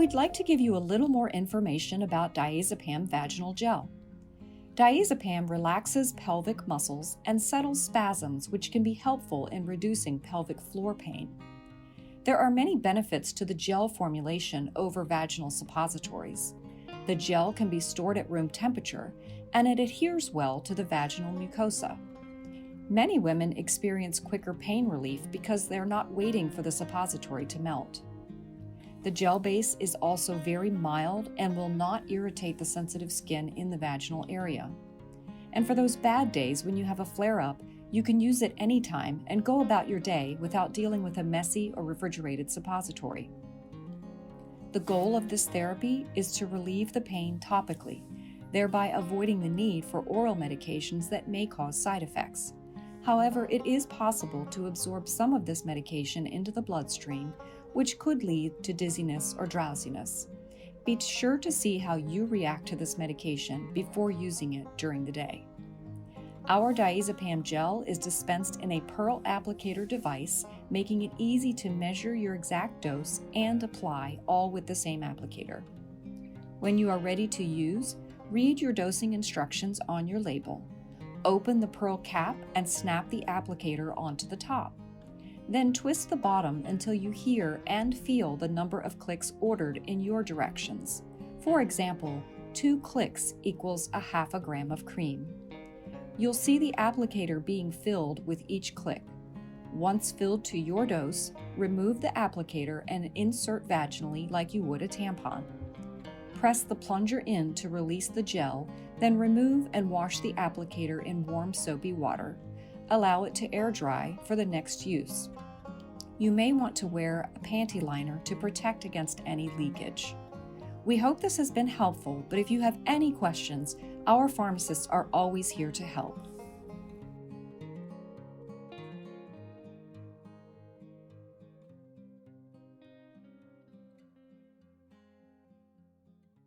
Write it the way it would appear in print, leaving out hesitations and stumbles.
we'd like to give you a little more information about diazepam vaginal gel. Diazepam relaxes pelvic muscles and settles spasms, which can be helpful in reducing pelvic floor pain. There are many benefits to the gel formulation over vaginal suppositories. The gel can be stored at room temperature, and it adheres well to the vaginal mucosa. Many women experience quicker pain relief because they're not waiting for the suppository to melt. The gel base is also very mild and will not irritate the sensitive skin in the vaginal area. And for those bad days when you have a flare-up, you can use it anytime and go about your day without dealing with a messy or refrigerated suppository. The goal of this therapy is to relieve the pain topically, thereby avoiding the need for oral medications that may cause side effects. However, it is possible to absorb some of this medication into the bloodstream, which could lead to dizziness or drowsiness. Be sure to see how you react to this medication before using it during the day. Our diazepam gel is dispensed in a pearl applicator device, making it easy to measure your exact dose and apply, all with the same applicator. When you are ready to use, read your dosing instructions on your label. Open the pearl cap and snap the applicator onto the top. Then twist the bottom until you hear and feel the number of clicks ordered in your directions. For example, 2 clicks equals a half a gram of cream. You'll see the applicator being filled with each click. Once filled to your dose, remove the applicator and insert vaginally like you would a tampon. Press the plunger in to release the gel, then remove and wash the applicator in warm soapy water. Allow it to air dry for the next use. You may want to wear a panty liner to protect against any leakage. We hope this has been helpful, but if you have any questions, our pharmacists are always here to help.